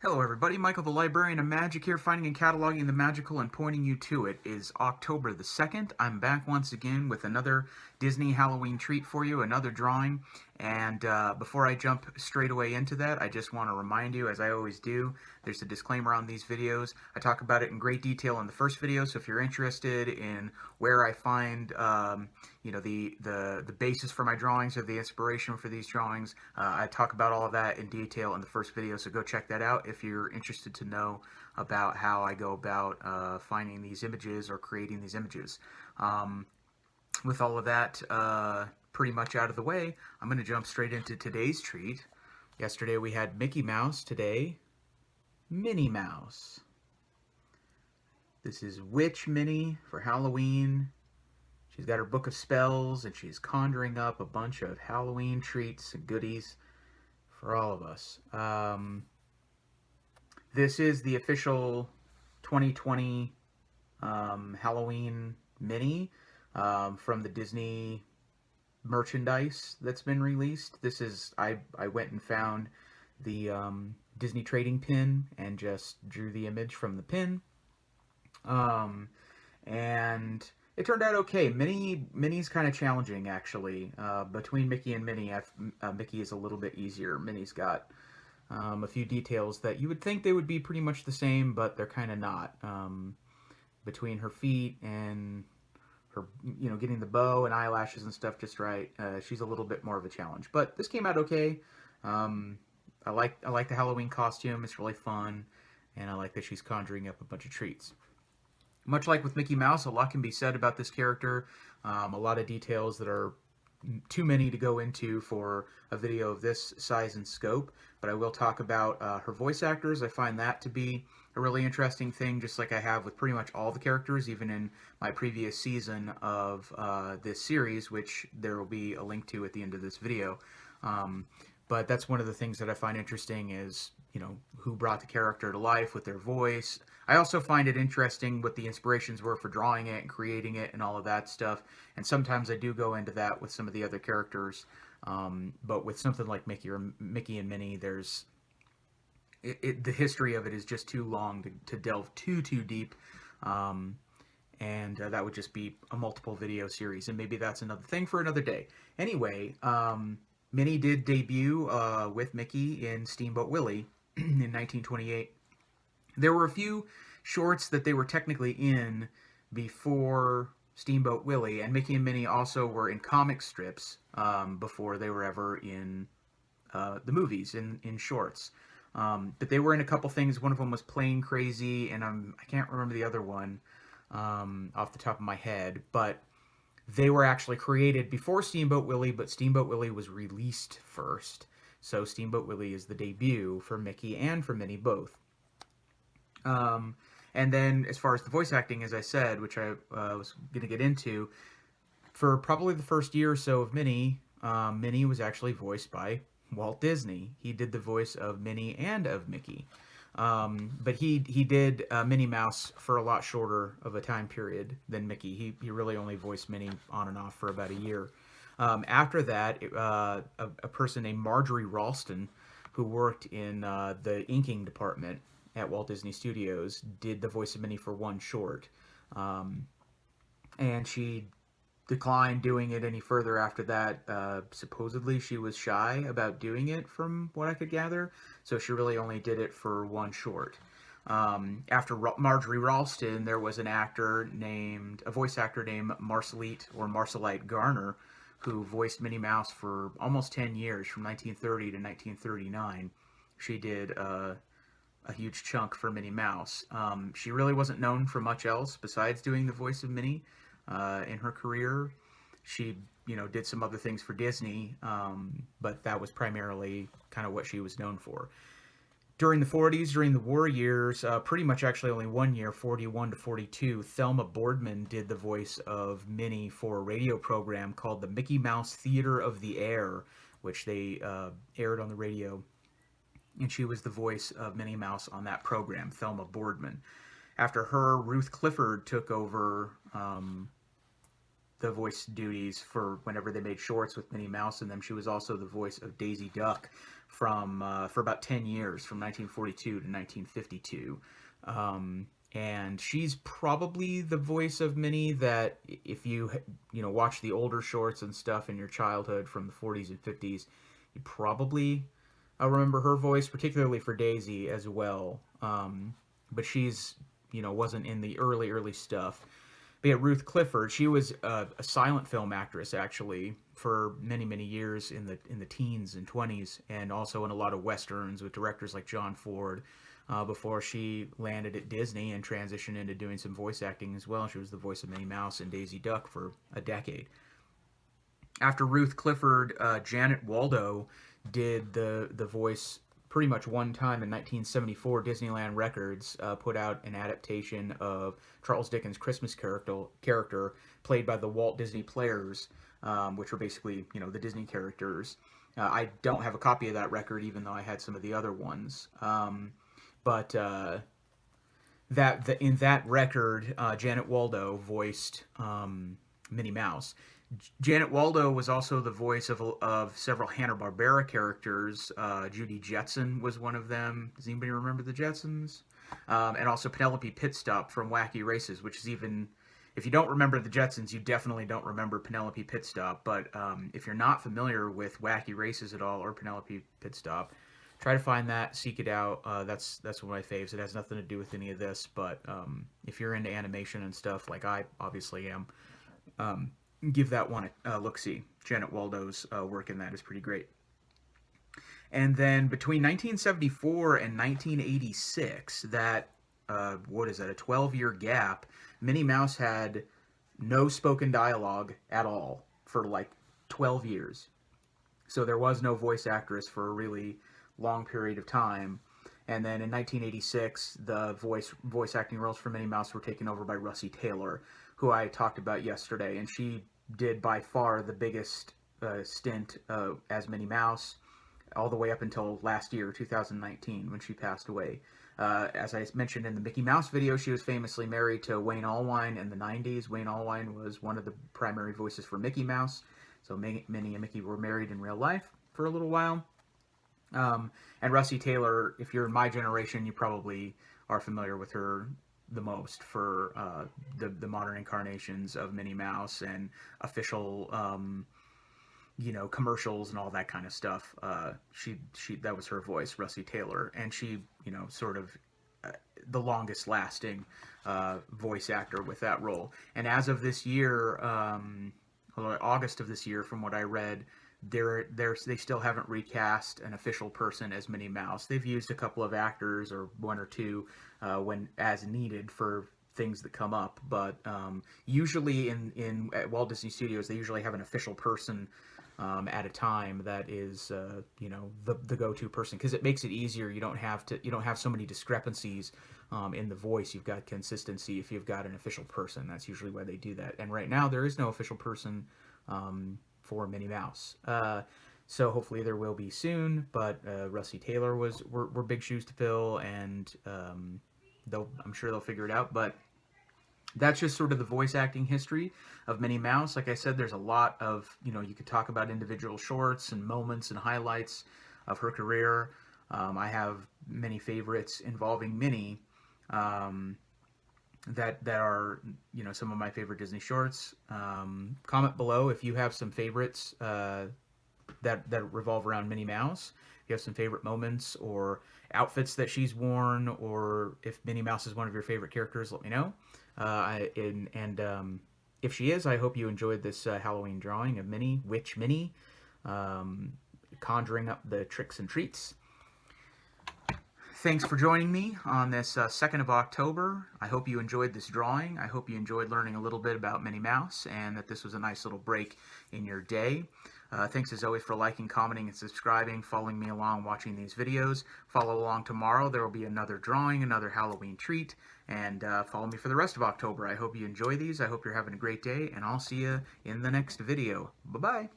Hello everybody, Michael the Librarian of Magic here, finding and cataloging the magical and pointing you to it. Is October the 2nd. I'm back once again with another Disney Halloween treat for you, another drawing. And before I jump straight away into that, I just want to remind you, as I always do, there's a disclaimer on these videos. I talk about it in great detail in the first video, so if you're interested in where I find the basis for my drawings or the inspiration for these drawings, I talk about all of that in detail in the first video, so go check that out if you're interested to know about how I go about finding these images or creating these images. With all of that pretty much out of the way, I'm going to jump straight into today's treat. Yesterday we had Mickey Mouse, today Minnie Mouse. This is Witch Minnie for Halloween. She's got her book of spells and she's conjuring up a bunch of Halloween treats and goodies for all of us. This is the official 2020 Halloween Minnie from the Disney merchandise that's been released. This is, I went and found the Disney trading pin and just drew the image from the pin. And it turned out okay. Minnie's kind of challenging, actually. Between Mickey and Minnie, Mickey is a little bit easier. Minnie's got a few details that you would think they would be pretty much the same, but they're kind of not. Between her feet and her, getting the bow and eyelashes and stuff just right, she's a little bit more of a challenge. But this came out okay. I like the Halloween costume. It's really fun, and I like that she's conjuring up a bunch of treats. Much like with Mickey Mouse, a lot can be said about this character. A lot of details that are too many to go into for a video of this size and scope, but I will talk about her voice actors. I find that to be a really interesting thing, just like I have with pretty much all the characters, even in my previous season of this series, which there will be a link to at the end of this video. But that's one of the things that I find interesting is, who brought the character to life with their voice. I also find it interesting what the inspirations were for drawing it and creating it and all of that stuff. And sometimes I do go into that with some of the other characters. But with something like Mickey and Minnie, there's the history of it is just too long to delve too deep. And that would just be a multiple video series. And maybe that's another thing for another day. Anyway, Minnie did debut with Mickey in Steamboat Willie in 1928. There were a few shorts that they were technically in before Steamboat Willie, and Mickey and Minnie also were in comic strips before they were ever in the movies, in shorts. But they were in a couple things. One of them was Plain Crazy, and I can't remember the other one off the top of my head, but they were actually created before Steamboat Willie, but Steamboat Willie was released first. So Steamboat Willie is the debut for Mickey and for Minnie both. And then as far as the voice acting, as I said, which I was going to get into, for probably the first year or so of Minnie, Minnie was actually voiced by Walt Disney. He did the voice of Minnie and of Mickey. But he did Minnie Mouse for a lot shorter of a time period than Mickey. He really only voiced Minnie on and off for about a year. After that, a person named Marjorie Ralston, who worked in the inking department at Walt Disney Studios, did the voice of Minnie for one short. And she declined doing it any further after that. Supposedly she was shy about doing it, from what I could gather, so she really only did it for one short. After Marjorie Ralston, there was a voice actor named Marcelite Garner, who voiced Minnie Mouse for almost 10 years, from 1930 to 1939. She did a huge chunk for Minnie Mouse. She really wasn't known for much else besides doing the voice of Minnie in her career. She, did some other things for Disney, but that was primarily kind of what she was known for. During the 40s, during the war years, pretty much actually only one year, 41 to 42, Thelma Boardman did the voice of Minnie for a radio program called the Mickey Mouse Theater of the Air, which they aired on the radio. And she was the voice of Minnie Mouse on that program, Thelma Boardman. After her, Ruth Clifford took over the voice duties for whenever they made shorts with Minnie Mouse in them. She was also the voice of Daisy Duck for about 10 years, from 1942 to 1952. And she's probably the voice of Minnie that, if you watch the older shorts and stuff in your childhood from the 40s and 50s, you probably remember her voice, particularly for Daisy as well. But she's wasn't in the early stuff. But yeah, Ruth Clifford, she was a silent film actress actually for many years in the teens and 20s, and also in a lot of westerns with directors like John Ford. Before she landed at Disney and transitioned into doing some voice acting as well. She was the voice of Minnie Mouse and Daisy Duck for a decade. After Ruth Clifford, Janet Waldo did the voice pretty much one time in 1974. Disneyland Records put out an adaptation of Charles Dickens' Christmas character played by the Walt Disney Players, which were basically the Disney characters. I don't have a copy of that record, even though I had some of the other ones. But in that record, Janet Waldo voiced Minnie Mouse. Janet Waldo was also the voice of several Hanna-Barbera characters. Judy Jetson was one of them. Does anybody remember the Jetsons? And also Penelope Pitstop from Wacky Races, which is even... If you don't remember the Jetsons, you definitely don't remember Penelope Pitstop. But if you're not familiar with Wacky Races at all, or Penelope Pitstop, try to find that, seek it out. That's one of my faves. It has nothing to do with any of this, but if you're into animation and stuff, like I obviously am, give that one a look-see. Janet Waldo's work in that is pretty great. And then between 1974 and 1986, that, what is that, a 12-year gap, Minnie Mouse had no spoken dialogue at all for like 12 years. So there was no voice actress for a really long period of time. And then in 1986, the voice acting roles for Minnie Mouse were taken over by Russi Taylor, who I talked about yesterday, and she did by far the biggest stint as Minnie Mouse, all the way up until last year, 2019, when she passed away. As I mentioned in the Mickey Mouse video, she was famously married to Wayne Allwine in the 90s. Wayne Allwine was one of the primary voices for Mickey Mouse, so Minnie and Mickey were married in real life for a little while. And Russi Taylor, if you're in my generation, you probably are familiar with her the most for the modern incarnations of Minnie Mouse and official, commercials and all that kind of stuff. She that was her voice, Russi Taylor, and she, sort of the longest lasting voice actor with that role. And as of this year, August of this year, from what I read, they still haven't recast an official person as Minnie Mouse. They've used a couple of actors, or one or two, when as needed for things that come up. But usually at Walt Disney Studios, they usually have an official person at a time that is the go-to person, because it makes it easier. You don't have so many discrepancies in the voice. You've got consistency if you've got an official person. That's usually why they do that. And right now there is no official person for Minnie Mouse. So hopefully there will be soon, but Russi Taylor were big shoes to fill, and I'm sure they'll figure it out. But that's just sort of the voice acting history of Minnie Mouse. Like I said, there's a lot of, you could talk about individual shorts and moments and highlights of her career. I have many favorites involving Minnie that are, some of my favorite Disney shorts. Comment below if you have some favorites that revolve around Minnie Mouse. If you have some favorite moments or outfits that she's worn, or if Minnie Mouse is one of your favorite characters, let me know. If she is, I hope you enjoyed this Halloween drawing of Minnie, Witch Minnie, conjuring up the tricks and treats. Thanks for joining me on this 2nd of October. I hope you enjoyed this drawing. I hope you enjoyed learning a little bit about Minnie Mouse, and that this was a nice little break in your day. Thanks as always for liking, commenting, and subscribing, following me along, watching these videos. Follow along tomorrow. There will be another drawing, another Halloween treat, and follow me for the rest of October. I hope you enjoy these. I hope you're having a great day, and I'll see you in the next video. Bye-bye.